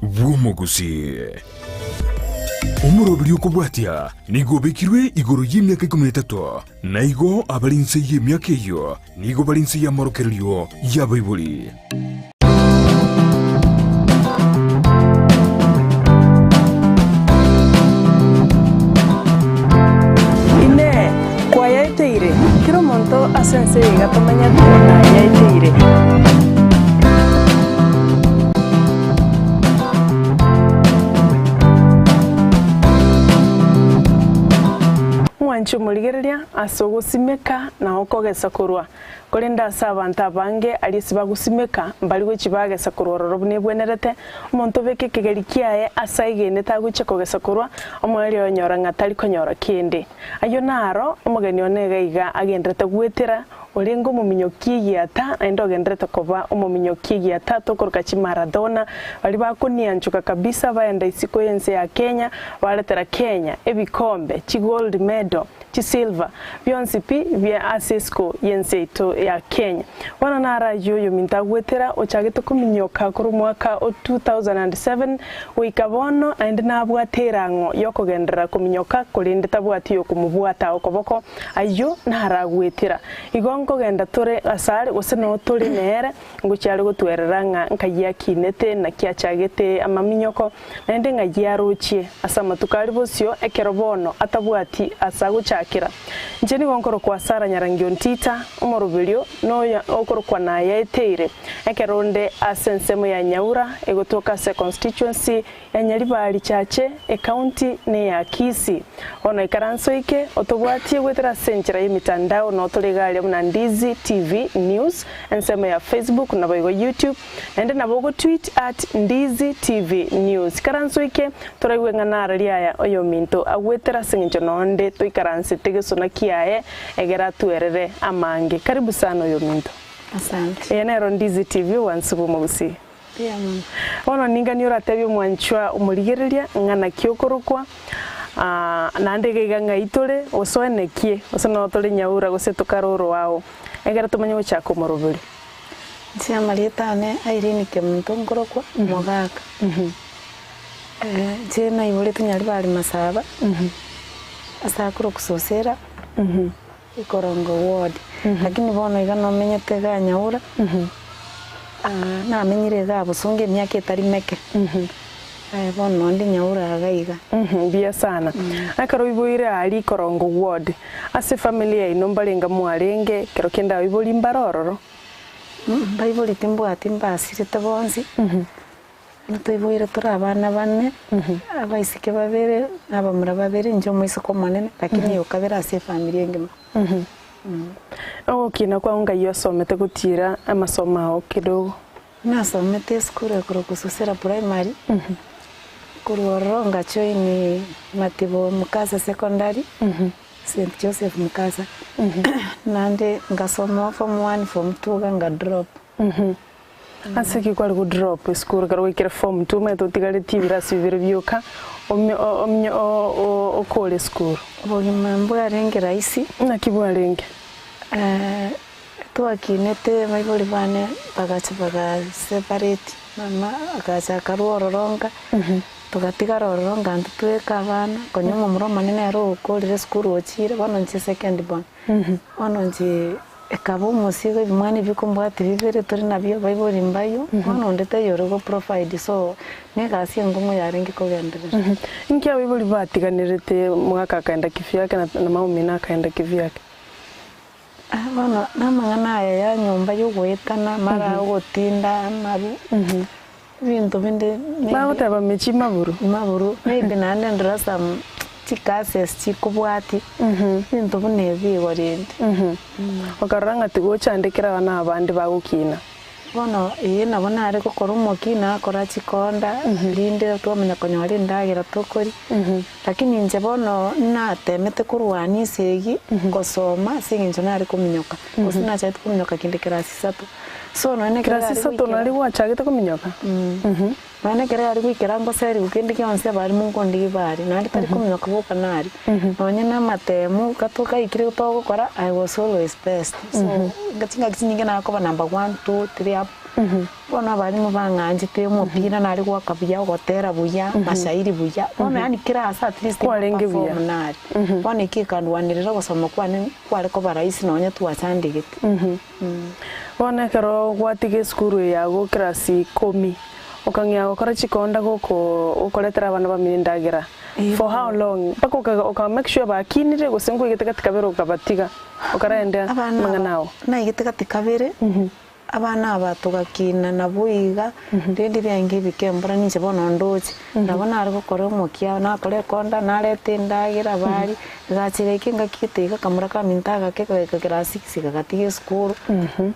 bw'omuguzi. Umurobiri ukubwatia nigo bekirwe igoro y'imyaka 13 na igo abarinse y'imyaka iyo nigo barinse y'amorokeryo y'abayibuli. Ine kwa yaiteire kiro monto asense gatomanya tona yaiteire. Mwanchu muligereria asogusimeka na okogesa kurwa kolinda sabanta bange alisiba gusimeka mbali gwechibagesa kurwa robune bwenerete umuntu beke kigeri kiaye asaigene taguche kogesa kurwa omwali onyora ngatali konyora kindi ayo naro omugeni onega iga agendrete gwetera olengo muminyoki yata endo gendrete koba umuminyoki yata tokoruka chi Maradona bali bakunianchuka kabisa baenda isiko yense ya Kenya baletera Kenya ebikombe chi gold medal chi silver byonsi pi bya asesco yense ito ya Kenya wana nara yoyo mintagwetera ochagete kuminyoka kuri mwaka o 2007 wikabono and nabwaterango yokogendera kuminyoka kulinde tabwatiyo kumubwata okoboko ayo naragwetera igongo genda tore asari oseno tore nere ngucyari gutwereranga nkajya kinete na kyacagete amaminyoko nende ngagiyaruchie asama tukari bosyo ekerobono atabwati asagucakira njeni gonkoro kwa sara nyarangyo ntita umorubiryo no okorokwa na yaiteire ekeronde asensemo ya Nyaura egotoka se constituency ya Nyaribari chache e county ne ya Kisi ono ikaranso ike otobwatie gwetera senchera yimitandao no tolegale muna Ndizi TV News ensemo ya Facebook na bogo YouTube ende na bogo tweet @Ndizi TV News karanso ike toregwenga nararia ya oyo minto agwetera sencho nonde to ikaranse tegeso na kiaye egera tuerere amange karibu sana oyo minto. Asante. Ena Ndizi TV wansubu mugusi. Ono ningani uratebi mwanchwa umuligereria ngana kyokorokwa nandege ganga itore osoenekie osono tole Nyaura gosetukaroro wao egera tumenye guchako morobiri Tia malietane Irene kemuntu ngorokwa mogaka je na ibole tunyari bali masaba asakuro kusosera ikorongo ward lakini bono iga no menyete ga Nyaura na menyire ga busunge myaka itari meke bono ndi Nyaura agaiga bia sana akaro iboire ali korongo ward ase familia inombalenga mwarenge kero kenda iboli mbarororo baiboli timbo atimba asirete bonzi ntoiboire tura abana bane abaisike babere abamura babere njo mwisiko manene lakini ukabera ase familia ngema kina kwa unga yosomete gutira amasomo aho kidogo nasomete skuru kurokusosera primary kuroronga choini Matibo Mukasa secondary St Joseph Mukasa nande ngasoma form 1 form 2 nga drop asiki kwa ku drop skuru karo wikira form 2 meto tigale tibira sivire byoka o kole skuru boli mambo arenge raisi na kibwarenge tuakinete maiboli bane baga separate mama akaza karuororonga tugatigara ororonga ntweka abana konyuma muro manene aro ukolire skuru ochire bano nche second born bano nche ekabo musigo ibimwana bikumbwate bibere turi nabyo baiboli mbayo bano ndete yorogo provide so negasi ngumu yarengi kogenderera inkia baiboli batiganirete mwaka kaenda kifyake na maumina kaenda kifyake bano namangana ya nyumba yogwetana mara gotinda maru bintu binde bagotaba mechi maburu maybe nande ndrasa chikases chikubwati bintu bunebi warende okaranga tigochandikira bana abandi bagukina bono nabona ari gukora umukina akora chikonda linde twamenya konyora ndagira tokori lakini nje bono natemete kurwani segi gosoma singinjo nari kuminyoka gusina cyate kuminyoka kindi kirasi 3 so none kirasi 3 nari wachagite kuminyoka none kera ari kwikira ngo seri ukindi kyonse bari mungondi bari nari tari kuminyoka boka nari nonye na matemu katoka ikire utoko gukora I was always best so gatinga kisinge nako ba number 1 2 3 up bono abarimu bang'anjete omopira nari gwaka buya ogotera buya mashairi buya bono yani class at least Kwarenge buya. nari bono ikikandwanirira gosoma kware ko baraisi nonye twachandigete Bona kero gwatiga skuru yago class 10 ukang'ia gukora chikonda goko ukoretera abana bamindagira for how long pako uka make sure bakinire gusengu igiteka tikabero ukabatiga ukaraenda manganao na igiteka tikabere abana abatugakina nabuiga rindi byange bikembura ninje bono ndoji ndabona ari gukora umukia nakore konda narete ndagira bari gachireke ngakitega kamura ka mintaga ke class 6 gagatige school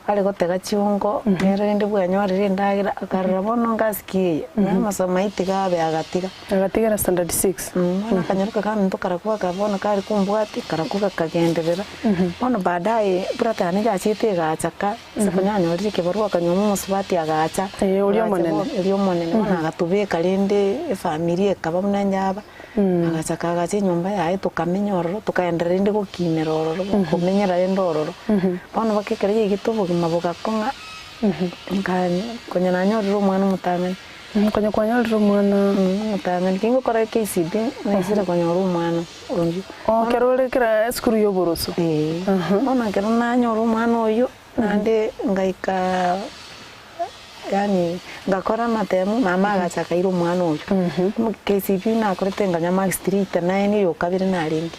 ari gotega chiungo rindi bwanyorire ndagira akarra bono ngasikiye namasoma itiga abe agatiga standard 6 bona kanyaruka kandi tukarakuba kabona kari kumbwati karakuka kagenderera bono baadaye brata ni gachitega chaka sekonyanyo kibarua kanyomo musubati agacha ulio monene bona agatubeka rindi familia kaba munanyaba agacha kagache nyumba yae tukamenyororo tukaendera rindi gukinerororo kumenyera rindi ororo bona bakekere igitubu kimabuga konga konya nyororo umwana mutamene konya kwanyororo umwana mutamene kingo kora KCD naisira kwanyororo umwana onju kerore kira skuru yoboroso bona kero nanyororo umwana oyo nande ngaika yani ngakora matemu mama agachakaira umwana uyu KCP nakorete nganya max street naeni yo kabiri naringi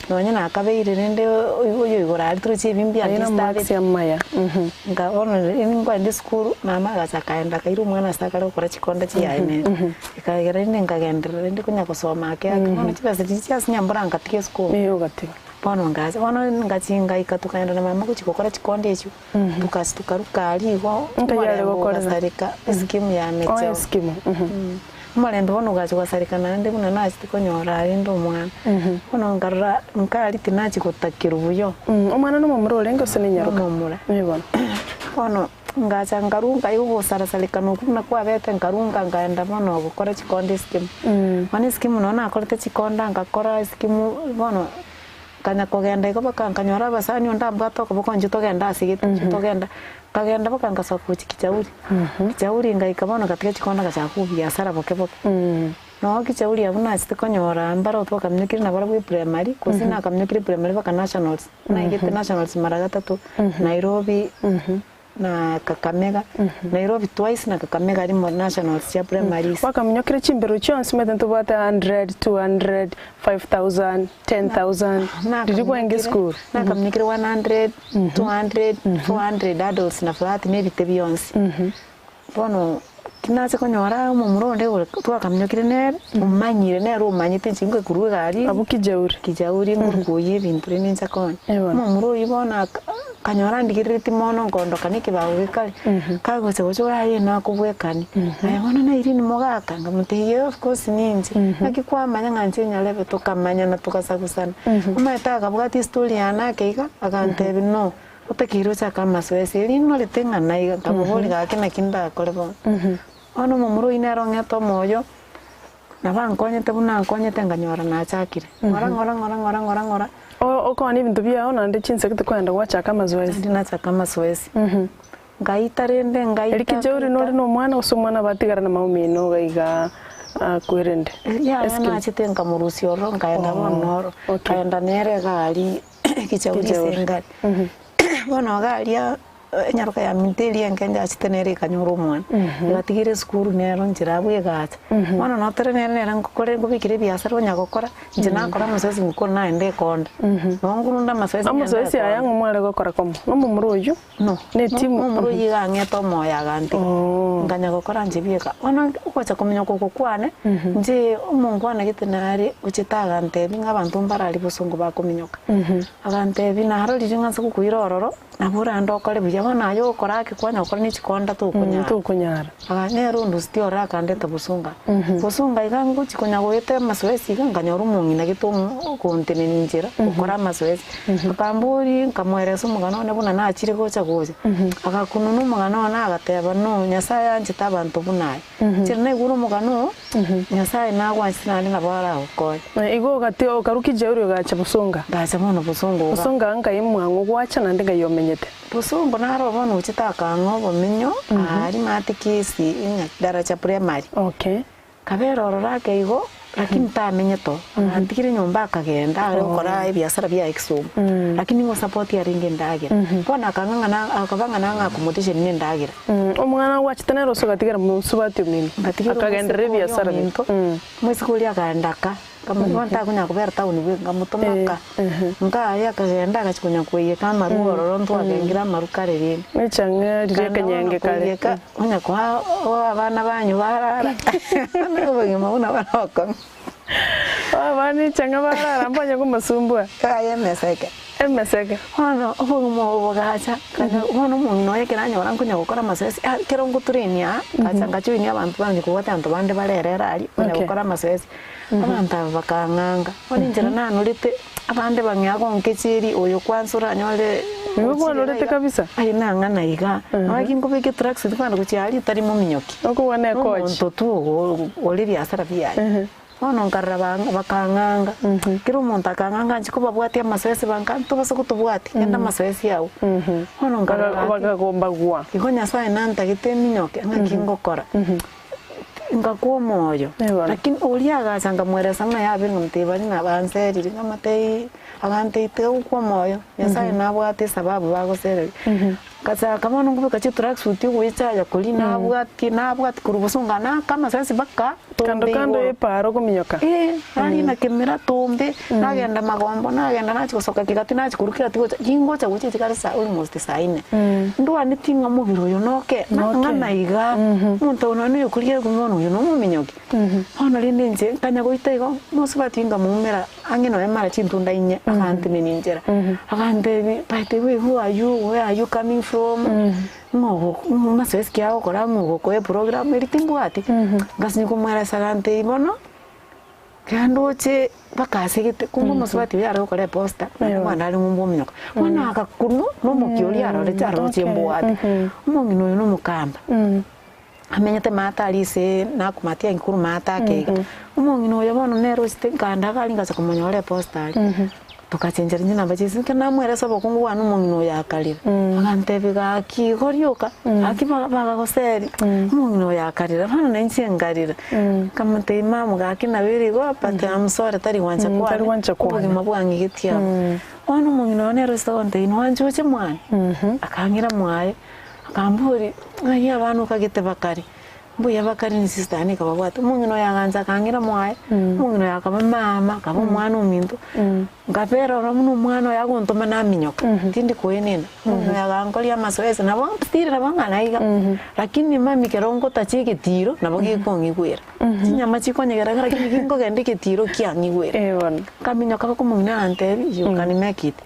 nonye nakabeire rende uyu igora ari turuchi bimbi max ya maya ngabona ingwa ndi school mama agachakaenda kaira umwana sakara gukora chikonda chiyaine ikagera rende ngagendera rende kunya kusoma ake akona chibase chiasinyambura ngatiye school ugatiga bono ngaza bono ngachinga ikatukaenda na mama kuchikokora chikonde echo tukasitukaruka aligo ngayale gukora sarika skimu ya mecho skimu Marendo bono gacho gasarikana ndi kuna nachi tikonyora ndo mwana bono ngarra nkari tinachi gutakira ubuyo umwana no mumurore ngose ni nyaruka nibona bono ngacha ngarunga yugo sarasarikana kuna kwa bete ngarunga ngaenda bono gukora chikonde skimu mani skimu nona akorete chikonda ngakora skimu bono kanya kogenda iko bakanyora basani ondamba to kubukonje togenda asigite togenda kagenda bakangasoka kichauri kichauri ngaikabona katika chikonda gachaku biashara boke no kichauri abuna sitikonyora mbaro to kamnyikiri na barabwe primary kusina kamnyikiri primary baka nationals na ingete nationals mara gatatu Nairobi na Kakamega Nairobi twice na Kakamega ari mo nationals ya primary wakamnyokire chimbero chonse metento bata 100 200 5000 10000 did you go in school na kamnyikire 100 200 400 adults na flat maybe tebionsi bono kinaze konyora mu muronde twakamnyokire ne umanyire ne rumanyite chingwe kuruwe gari kijauri nguruye bintu ninza kon mu muro ibona kanyora ndigiriti mono ngondo kaniki bawikali kagose gocho yaye nakubwekani ayabona na irini mogaka ngamutiye of course ninzi akikwamanya nganje nyalebe tukamanya na tukasagusana umaita kabwati story yana keiga agantebe no utakiro chaka maswesi lino letenga naiga kaboboli gake nakinda kolebo ono mumuro inaronge to moyo na bankonyete buna nkonyete nganyora na chakire ngora okoni bintu byao nande chinse kwenda gwachaka mazoezi ndina chaka mazoezi ngaita rende ngaita elikijauri nori no mwana usumwana batigara na maumino gaiga kwerende ya na chitenga murusio ro ngaenda bonoro ngaenda nere gali kichauri sengari bono galia nyaruka ya minteli engenda chitenere kanyoro mwana ngatigire skuru nero njirabwe gata mwana no terenere ngokore ngubikire biasara nyagokora nje nakora musesi ngukora naende konda ngurunda masesi aya ngumware gokora komo no mumuruju no ne timu mumuruji gangeto moya ganti nganya gokora nje bieka ona ukocha kumenya kokukwane nje umungwana gitenare uchitaga ntebi ngabantu mbarali busungu bakuminyoka agantebi naro lijinganza kukuirororo nabura ndokore bujabona yo korake kwanya ukora ni chikonda tukunyara aganero ndustio rakandeta busunga busunga igangu chikonya goete maswesi ganganya rumungi na gitumu kontene ninjira ukora maswesi akamburi nkamweresa umugano ne buna nakire gocha gocha akakununu umugano na agateba no nyasaya anje tabantu bunaye kirne guru umugano nyasaya nagwansina na bara ukore igo gatio karukije uri gacha busunga gacha mono busunga anga imwango gwacha nande gayomenyete Busumbu naro bono uchitaka ngobo minyo ari matikisi inga daraja primary. Okay. Kabero rorake igo lakini tamenye to antikire nyumba akagenda ari gukora ibiasara bya Exum lakini ngo support ya ringe ndagira bona akabanga nanga kumutisha nini ndagira omwana wacu tanero sogatigera musubati mini akagendera ibiasara bintu mwisi kulia kandaka kama nta kunya kubera tauni bwenga mutomaka ngaya akagenda akachikunya kuye kama ruoro ronto agengira marukare rini nicanga rireka nyenge kare kunya kwa abana banyu barara nabonye mabuna baroko abani changa barara mbonye kumasumbua kaya meseke hono obumo bogacha kana hono muno yekera nyora nkunya gukora masesi kero nguturenia kachanga chuini abantu bangi kuwata antu bande barerera ari kunya gukora masesi abantu bakanganga oni njira nanurite abande banyago nkechiri oyo kwansura nyole Nuko lorete kabisa. Ai nangana iga. Waki ngubike tracks twanda kucyari tari mu minyoki. Okubone coach. Nto tu oliri asara bya. Ono nkarabanga bakanganga. Kiro umuntu akanganga nchikuba bwati amasesi bankanto basokutubwati enda masesi yawo. Ono bakagomba gwa. Igonya sai nanta gite minyoki ngakingokora. Ngakuwa moyo. Lakini uliaga sanga mweresa nga yabe ngumtibani nabanseri ngamatei agante iteukwa moyo. Yasai nabwate sababu bagosereri. Kaza kama nungu kachi tracks uti kuicha ya kulina nabwati kurubusungana kama sasa baka kando eparo kuminyoka ali na kemera tombe nagenda magombo nagenda nachikosoka kigati nachikurukira tigo jingo cha guchi tikarisa almost saine ndo anitinga mubiro yo noke ngana iga muntu ono no yokurie kumono yo no muminyoki ono linde nje kanya goita igo musibatinga mumera angeno emara chintunda inye akante ninjera akante by the way who are you coming from ngogo masesi kiao kora ngogo ko program eritimbuati gasni kumara sagante ibono kandoche bakasigite kungu musubati yaro kora posta mwana ali mumbo minyoka mwana akakunu no mukioli yaro le charo chimbuati umongino no mukamba amenyete mata alise nakumatia inkuru mata kega umongino yabono nero stikanda kalinga sakumonyole posta ali tukachenjera nyina bachisi kana mwera sabo kungu wanu mungino yakalira akantebiga akigoryoka akibaga goseri mungino yakalira hano nensi ngarira kamute imamu gakina birigo but I'm sorry tari wancha kwa mabwangi gitia wanu mungino nero stonte inwanjo che mwana akangira mwaye akamburi ayi abantu kagite bakari mbuya bakari ni sister ani kababwata mungino yaganza kangira mwaye mungino yakaba mama kaba mwana uminto ngapera ramuno mwana yagontoma naminyoka tindi koyenena mungino yagangolia masoezi nabo ptire nabo nganaiga lakini mami kerongo tachike tiro nabo gikongigwera nyama chikonyegera lakini kingo gende ketiro kiangigwera kaminyoka ko mungino antebi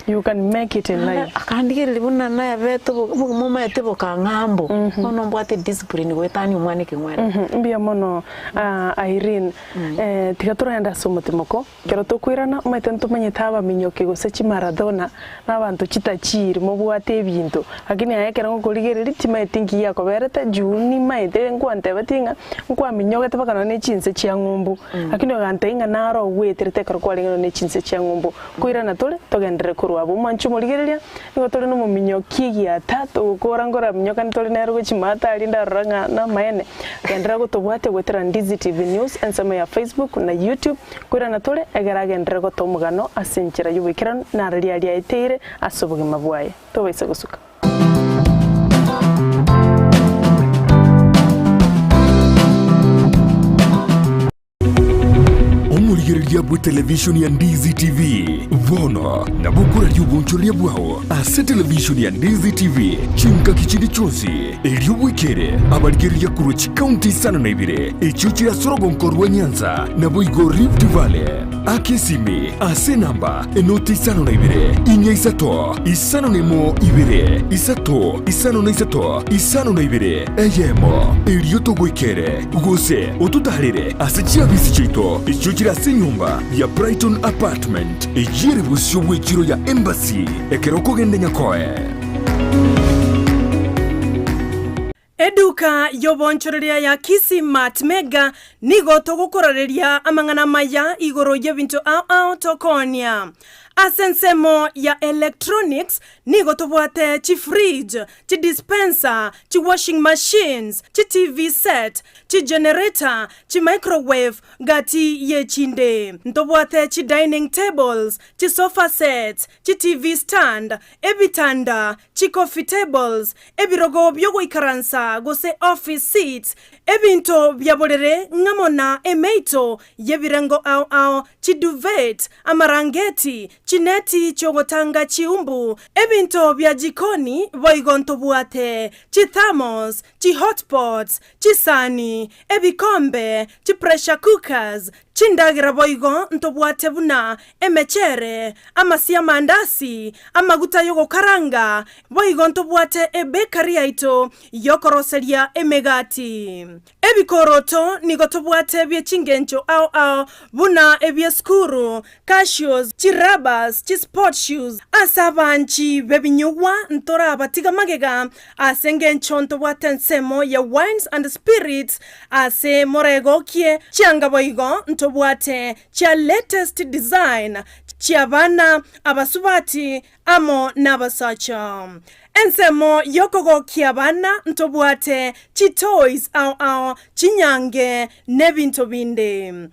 you can make it in life akandigere libuna na beto muma etebo kangambo ono mbwate discipline wetani umwane mbia mono Irene tigaturenda somutimoko kero tukwirana umaitentu manyitaba minyoke gosechi Maradona nabantu chitachiri mobwate ebintu lakini ayekera ngokorigereri timaitingi yako berete juni maite ngwante batinga ngwa minyoke tabakana ne chinse chia ngumbu lakini ogantenga naro weterete karo kwalinga ne chinse chia ngumbu kwirana tole togendere kurwabo manchu morigereria ngo tole no minyoki ya tatu korangora minyoka ntole nero gochimata alinda ranga na maene gendera gutubwate gwetera Ndizi TV News ensema ya Facebook na YouTube kwirana tole egeragendera gotomugano asenchera yubikirano na rali etere asobuge mabwaye tobaise gusuka omurigereria bwa television ya Ndizi TV vono na bukura ryubunchuria bwao ase television ya Ndizi TV chinka kichindi chonsi eriobwikere abarigereria kuruchi county sana na ibire echuchira sorogonkorwa Nyanza na boigo Rift Valley akesimi ase namba enoti sana na ibire inya isato isano nemo ibire isato isano na isato isano na ibire eyemo erioto gwikere gose otutarire ase chiabisi chito echuchira nyumba ya Brighton Apartment ejire busyo bwekiro ya Embassy ekeroko gende nyakoe Eduka yobonchoreria ya Kismat Mega nigo togukoreria amangana maya igoro y'ebintu ao tokonia Asensemo ya electronics nigo tobwate chi fridge, chi dispenser, chi washing machines, chi TV set, chi generator, chi microwave gati ye chinde. Ntobwate chi dining tables, chi sofa sets, chi TV stand, ebitanda, chi coffee tables, ebirogo byogo ikaransa gose office seats, ebinto byabolere ngamona emeito yebirengo au chi duvet, amarangeti, chineti chogotanga chiumbu, ebinto bya jikoni boigonto buate, chi thermos, chi hotpots, chi sani, ebikombe, chi pressure cookers, chindagira boigo ntobwate buna emechere, amasia mandasi, amaguta yogo karanga, boigo ntobwate bakery aito yokoroseria emegati. Ebikoroto nigo tobwate bye chingencho au buna ebye skuru, cashews, chirabas, sport shoes, asabanchi bebinyugwa ntora batiga magega, asengencho ntobwate nsemo ya wines and spirits, ase morego kie chianga boigo ntobwate chia latest design, chia bana abasubati amo nabasacha. Ensemo yokogo kiabana ntobwate chi toys au chinyange nebinto binde.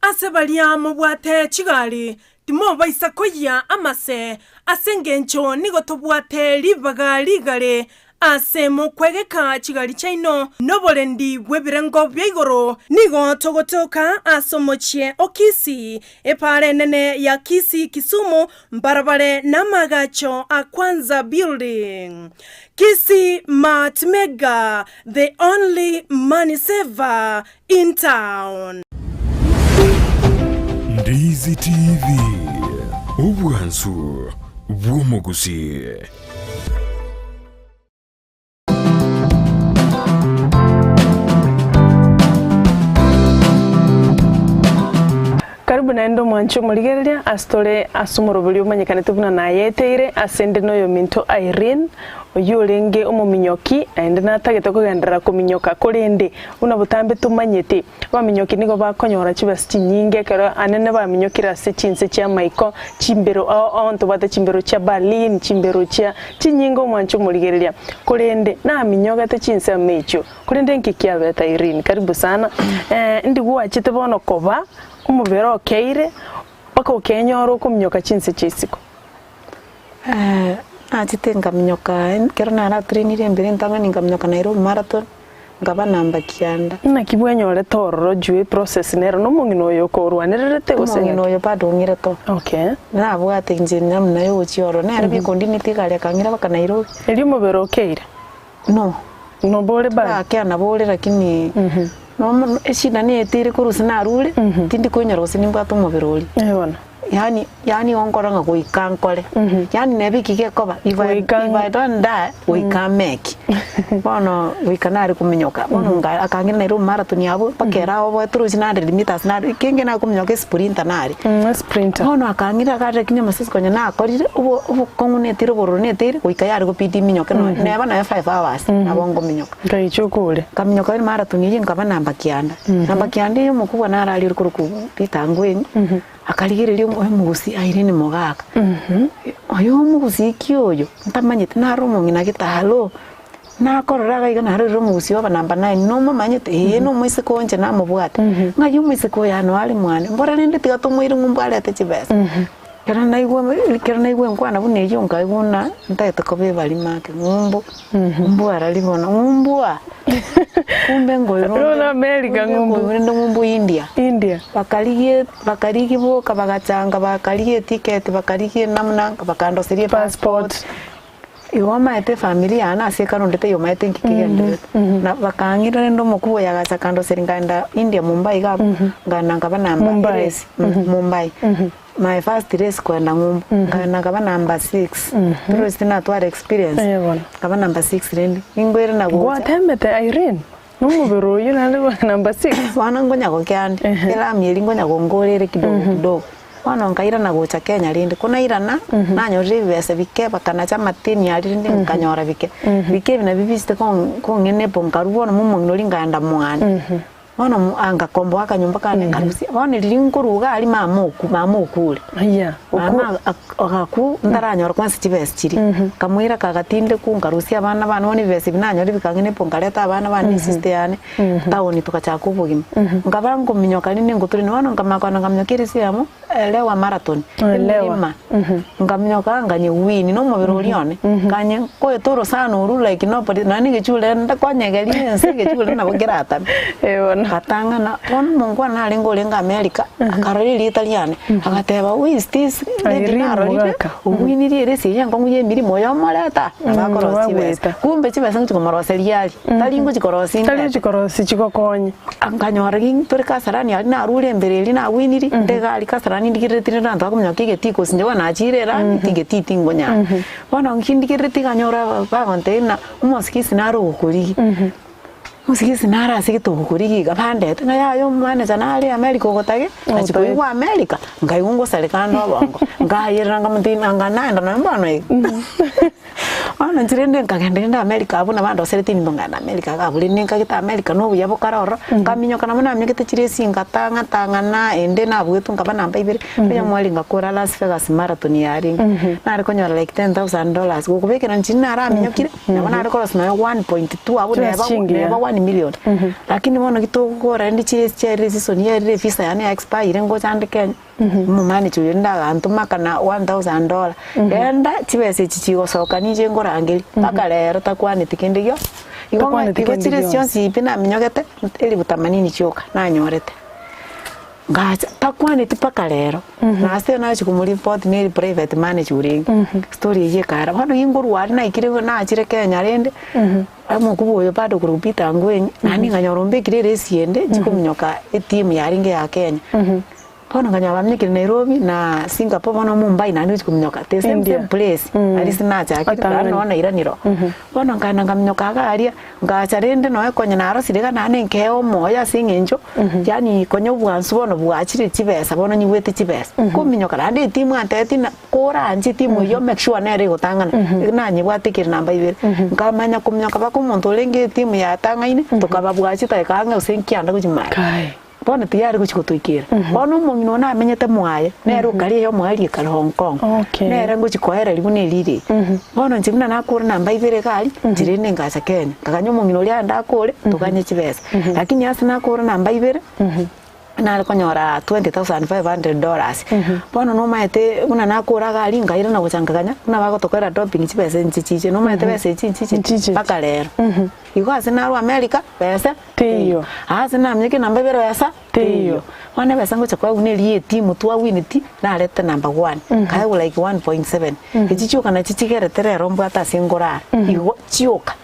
Asebalia mobwate chigali timo baisa koya amase asengencho nigo tobwate libaga ligale asemo kwegeka chigali chaino nobolendi bwebirengo byaigoro nigo togotoka asomochie okisi epare nene ya kisi Kisumu mbarabare namagacho akwanza building. Kisi Mart Mega, the only money saver in town. Ndizi TV, ubwansu bw'omugusi. Karibu naendo mwancho muligereria astore asumurubuli umanyekane tubuna na yeteire asende no yo minto Irene oyulenge umuminyoki ende natagete kugendera kuminyoka kurinde una butambe tumanyete baminyoki nigo bakonyora chibasi nyinge kero anene baminyokira se chinse cha maiko chimbero onto bata chimbero cha Berlin chimbero cha chinyingo mwancho muligereria kurinde na minyoga te chinse mecho kurinde nkikia beta Irene karibu sana ndi guachite bono koba umubero keire baka ukenyoro kumnyoka chinse chisiko achitenga minyoka kero na trainire mbere ntanga ninga minyoka Nairobi marathon ngaba namba kianda na kibwenyore tororo jwe process nero no mungino yo korwanerete gusenya no yo padongire to okay na bwate injini na yo chioro na arabi kondiniti kale kangira baka Nairobi eli umubero keire no bole ba kana bole lakini no eshida ni etire kurusi na rule tindi kunyara usinimba to mubiroli yani onkoranga kuikankole yani nebikike koba if I don't die we can make bono we canari kuminyoka bono akangira Nairobi marathon yabo pakera obo turusi na meters na kenge na kuminyoka sprinter nari sprinter bono akangira kare kinya masisi konya na akorire ubo kongune tiro borone tire kuikayari kupiti minyoka neba na 5 hours na bongo minyoka ngaichukule kaminyoka marathon yinga kaba namba kianda yo mukubwa narali uri kupita ngweni akaligereria mugusi Irene mogaka oyo mugusi kioyo ntamanyete narumo ngina gitalo nakorora iga nariro mugusi wa namba 9 no mamanyete no mwise konje na mubwate ngayo mwise ko yano ali mwane mbora ninde tiga tumwire ngumbale ate chibesa kera naigwe nkwana bune yonga iguna ntayete ko bebali make ngumbu aralibona ngumbua kumbe ngoiro na America ngumbu India bakaligie boka bagachanga bakaligie ticket bakaligie namna bakando serie passport iwama ete familia ana sekarondete yoma ete nkikigende na bakangira ndo mukubo yagachakando seringanda India Mumbai ga ngana ngaba namba Mumbai my first race kwenda ngumbu ngana ngaba namba 6 pero sina tware experience ngaba namba 6 rendi ingwere na go watemete Irene numubero yuna namba 6 wana ngonya go kyande era mieri ngonya go ngorere kidogo wana ngaira na gocha Kenya rindi kuna irana nanyorire bese bike bakana cha matini ari rindi nkanyora bike bina bibiste ko ngene ponkaruona mumo nori nganda mwana bono anga kombo akanyumba kane karusi bono lirinkuruga ali mamu kule aya mama akaku ndaranyora kwanza chibesi chiri kamwira kagatinde kungarusi abana bana boni besi binanyora bikangine pongaleta abana bana sister yane taoni tukachakubugima ngabango minyoka nini nguturi ni wano ngamakwana ngamnyokiri siamo lewa marathon lewa ngamnyoka nganye wini no mubiro ulione kanye ko etoro sana uru like no podi nani gichule ndakwanyegeli nse gichule na bogirata ebona katanga na on mungwa na lingo lenga America akarori Italian agateba who is this wini rire siya ngo nguye mirimo yo moreta abakorosi besa kumbe chibesa ngikumaroseliali talingo chikorosi chikokonye anganyora ging tore kasarani ali na rule mbere na winiri ndegali kasarani ndikiretire nda ndakumnyoka getiko sindewa na chirera ndigeti ngonya bona ngindikireti kanyora bagontena umusikisi naro ukuri musikisi nara asigito ukuri gapande ngaya yo manager nali America gotage achikoiwa America ngayungo salikano bongo ngayiranga mutina nganaenda na mbano ana njirende ngagenda America abuna bando seretini bongana America kabuli ninka kita America no yabo karoro kaminyoka namuna myekete chiresi ngatanga tangana ende na bwetu ngaba namba ibere ya mwali ngakora Las Vegas marathon yari nari konyora like $10,000 gukubekera nchina ara minyokire nabana ari kolos na 1.2 abuna neba 1 million lakini bono kitokora ndi chiresi chiresi so ni visa yani expire ngo chandike mumani chuenda antuma kana $1,000 enda chibese chichigo soka nije ngorangeli bakalero takwani tikindigyo iko chiresi chonsi pina minyogete eli butamanini choka na nyorete ngacha takwani tipakalero na ase na chikumuri report ni private manager story ye kara bano inguru wari na ikire na achire Kenya rende amo kuboyo bado kurupita ngwenyi nani nganyorombe kirere siende chikumnyoka team yaringe ya Kenya bono nganyaba mnyekire Nairobi na Singapore bono Mumbai nani chikumnyoka the same place ali sinacha akira nona iraniro bono ngana ngamnyoka garia ngacha rende no konya naro sirika nane nkeo moya singenjo yani konyo bwansu bono bwachire chibesa bono nyiwete chibesa kuminyoka rande timu anteti na kora anji timu yo make sure nere gotangana nanyi bwatikire namba ibere ngamanya kumnyoka bakumuntu lenge timu ya tangaine tukaba bwachita ikanga usenkianda kujimara bona tiyari kuchikotoikira bona umumino na amenyete mwaye nero kali yo mwali kali Hong Kong nero nguchikoera libune liri bona njimna nakura namba ibere kali njirene ngacha Kenya kakanyo umumino lya ndakore tukanye chibesa lakini asa nakura namba ibere na konyora $20,500 bona no maete una nakura gali ngaira na kuchanganya una bagotokera doping chibesa nchichiche no maete besa nchichiche bakalero iko asina ru America pesa tiyo asina mnyeke namba bero pesa tiyo wana besa ngo chakwa uneli timu tu awiniti na leta number 1 kai like 1.7 echichoka na chichikere tere rombo ata singora iko chioka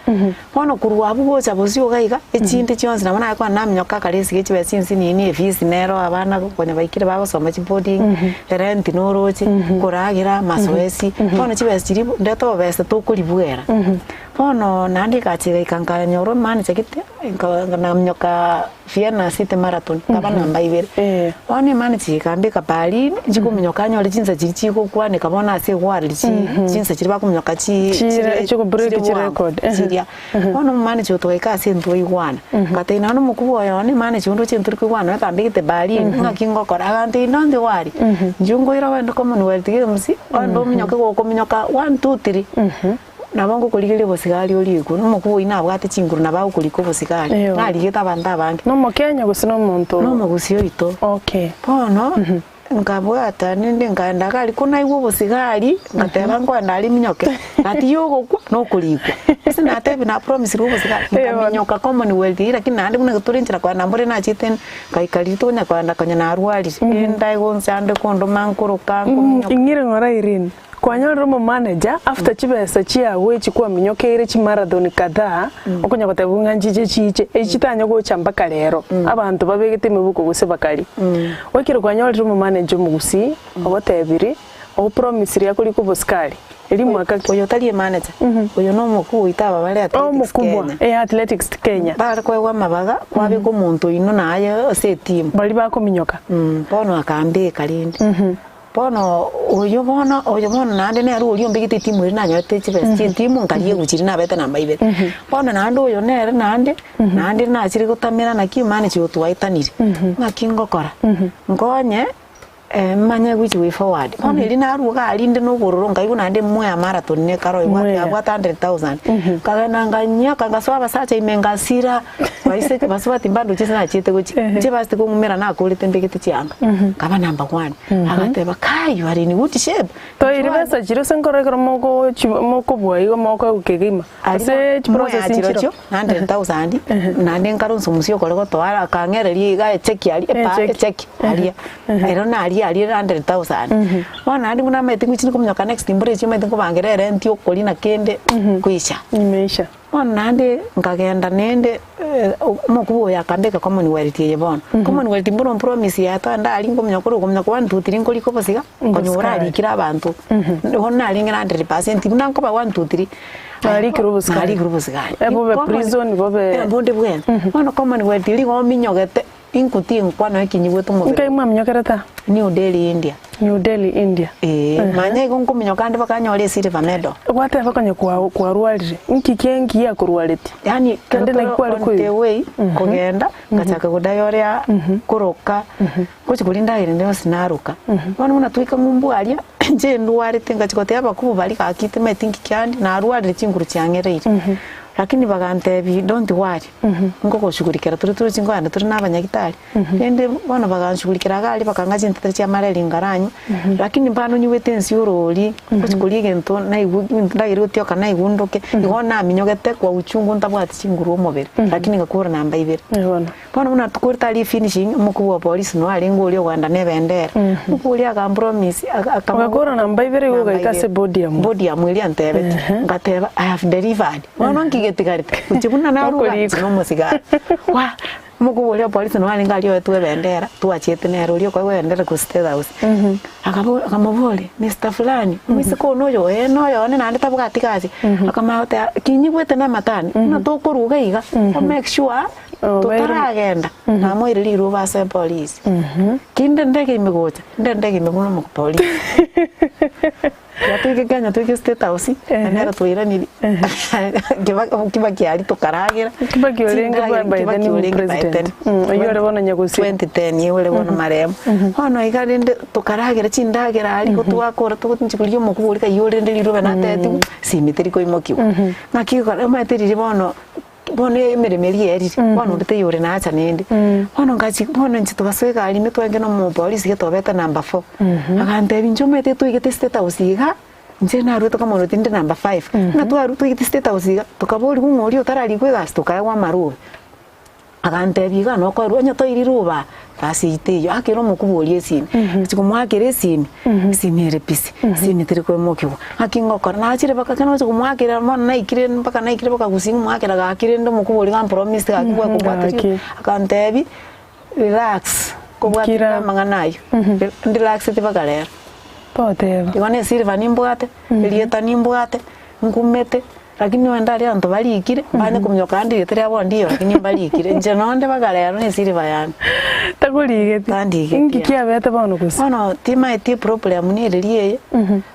wana kuruwa bugo chabosio gaiga echinde chionse na wana kwa namnyoka kalesi gechibe sinsi ni fees nero abana konya baikire bagosoma chibodi rent noroche koragira masoesi wana chibes chiribo ndeto besa to kulibwera bono nandi kachira ikanga nyoro mani chekite namnyoka Vienna City Marathon kaba namba ibere wani mani chikambe kapali chikumnyoka nyori chinza chichiko kwane kabona ase gwari chinza chiriba kumnyoka chiko break chi record chiria bono mani choto ikase ntoi gwana kateina no mukubo yone mani chondo chinturi kwana kambikite bali ngakingo kora agante nonde wari njungo ira wendo Commonwealth Games ando mnyoka go kumnyoka 1 2 3 nabongo kuligile bosigari oliku no mukubo ina bwate chinguru nabao kuliko bosigari naligeta banda bange no mukenya gusino muntu no mugusio ito bono ngabwata ninde nganda kali kuna iwo bosigari ngateba ngo ndali minyoke ati yogo kwa no kuliko sina tebi na promise ro bosigari minyoka Commonwealth ira kinande kuna kuturinjira kwa nambore na chiten kaikali to nya kwa ndakanya na arwali ndai gonzande kondo mankuru kangu ingire ngora irin kwanya romo manager after chibesa chia wechi kwa minyokere chi marathon kadha okonya batebunga njije chiche echitanya go chamba kalero abantu babegete mebuko guse bakali wakiro kwanya romo manager mugusi obotebiri o promise ya kuri kuboskali eri mwaka oyo tali manager oyo no muku itaba bale athletics Kenya athletics Kenya bara kwa mabaga kwabe ko muntu ino naye se team bali bako minyoka bono akambe kalindi bono oyo bono nande ne ari orio mbigite timu iri nanyote chibesi timu ngariye guchiri na bete namba 2 bono nande oyo nere nande na chiri gutamira na kimani chiotwaitanire ngakingokora ngonye manya gwichi way forward bono iri naruga arinde no gororo ngaigu nande mwe marathon ne karo igwa 100,000 kagana nganya kagaswa basacha imengasira waise baswa timbando chisa chite guchi chibasti kungumira na kulite mbigite chianga kaba number 1 agateba kayo ari ni good shape to iri basa chiro senkore kro moko bwaigo moko ukegima ase process chiro 100,000 nande ngaro nsumucio kore gotwara kangererie ga cheki ari cheki ari ero na ari 100,000 wana ndi muna meti kuchini kumnyoka next mbure chima ndi kubangerere ntio kolina kende kuisha imeisha wana ndi ngagenda nende mokubo yakambeka commonwealth ye bono commonwealth mbuno promise ya tanda ali ngomnyakoro kumnyako 1 2 3 ngoli kopasiga konyora ali kira abantu honna ali ngira 100% muna ngoba 1 2 3 ali kirubuska ebo prison bobe bonde bwen bono commonwealth li ngominyogete inkuti nkwano ekinyibwetu mu ngai mwamnyokerata New Delhi India manya igonko minyokande bakanyore silver medal gwate bakonye kwa rualire nkikengi ya kurwaliti yani kande na kwali way kugenda ngachaka kudayoria kuroka kuchikulinda ire ndio sinaruka bana muna tuika ngumbu alia nje nduwari tinga chikote abakubu bali kakite metingi kyandi na rualire chinguru cyangereire lakini bagantebi don't worry ngo koshugurikira turi chingwana turi nabanyagitari ende bana baganshugurikira gali bakangaje ntete cya mareli ngaranyu lakini mbano nyiwete nsiuroli kuchikulige nto ndairutio kana igundoke igona minyogete kwa uchungu ntabwati chinguru omobere lakini ngakura namba 2 bana muna tukurta li finishing mukuwa police no ali ngolio gwanda ne bendera mukulia ka promise akakura namba 2 go gaitase body ya mwili antebe ngateba I have delivered getigarite uchibuna na ruga no musigara wa mukubolia polisi no alinga alio etwe bendera tuachete ne rulio kwa bendera ku state house akamobole Mr fulani mwisiko noyo noyo ne nande tabugati kazi akamata kinyigwete na matani na tokuruga iga make sure tutaragenda na moiriri ruba se police kinde ndege imegocha ndege imegono mu police ya tuike Kenya tuike state house anera tuira ni kiba kiari tukaragira kiba kiorenga by the new president oyore bona nyagusi 2010 yole bona maremo hono igarinde tukaragira chindagira ali kutwakora tukutinchikuliyo mukubulika yore ndiriruba na tetu simitiri ko imokiwa nakiko materiri bono bone emeremeri eri bono ndete yore na acha nende bono ngachi bono nchito baswega ali metwenge no mu police getobeta number 4 agante binjomete tuigete state house iga nje na ruto kama no tinde number 5 na tu tuigete state house iga tukaboli ngori utarali kwe gas tukawa maru agante biga no ko runya to iriruba basi iteyo akero mukubolie sini chikumwakire sini sinere pisi sini tiriko mokyo akingokora na achire bakakana chikumwakira mona ikire mpaka na ikire bakagusinga mwakira gakire ndo mukuboli ga promise akigwa kubwatiri akantebi relax kubwatira manganayo relax tibagalera poteba igone silva nimbwate elieta nimbwate ngumete lakini wenda ali antu balikire bane kumyoka ndi yetere abo ndiyo lakini balikire nje nonde bagalero ne silva yani takuligeti ingi kiabete bono kusi bono tima eti problem ni eliye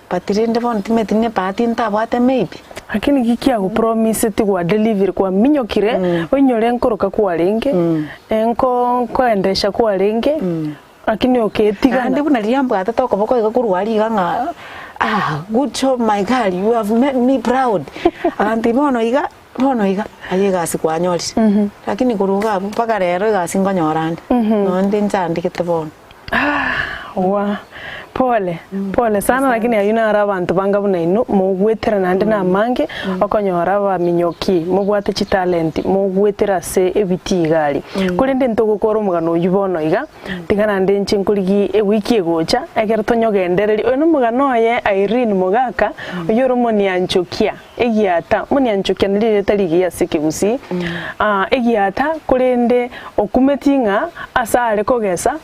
patirinde bono tima tine pati ntabwate maybe lakini kikia go promise ti kwa delivery kwa minyokire onyore nkoroka kwa lenge enko endesha kwa lenge lakini oketiga ndi buna liambo atatoko boko igakurwari ganga good job my girl, you have made me proud. Anti bono iga ayega sikwanyoli. Lakini kuruga mpaka rero iga singonyorandi. No ndi nchandi kete bono. Wa pole sana lakini ayuna arabantu banga buna ino mugwetera nande na mange akonyora ba minyoki mugwate chi talent mugwetera se ebitigali kuri ndi ntogukora umugano yubono iga tigana ndi nchinkuligi ewiki egocha egera tonyogendereri ono mugano ye Irene Mugaka oyoro moni anchokia egiata moni anchokia ndire taligi ya sekigusi egiata kuri ndi okumetinga asale kogesa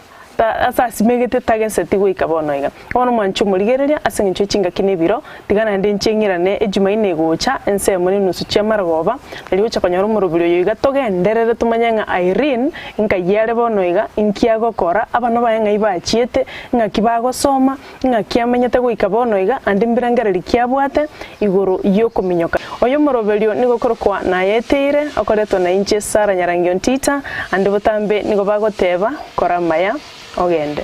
asa simegete tageseti goika bonoiga ono mancho murigereria asengecho chinga kinebiro tigana ndi nchengirane ejumaine gocha ense muri nusu chia maragoba naliocha kanyoro murubiro yoiga togenderere tumanyanga Irene inka yare bonoiga inkia gokora abano bayenga ibachiete ngaki bagosoma ngaki amenyete goika bonoiga andi mbirangereri kiabwate iguru yokuminyoka oyo moroberio nigokorokwa na yeteire okoretwa na inche Sara Nyarangio Ntita andi botambe nigo bagoteba kora maya ogende.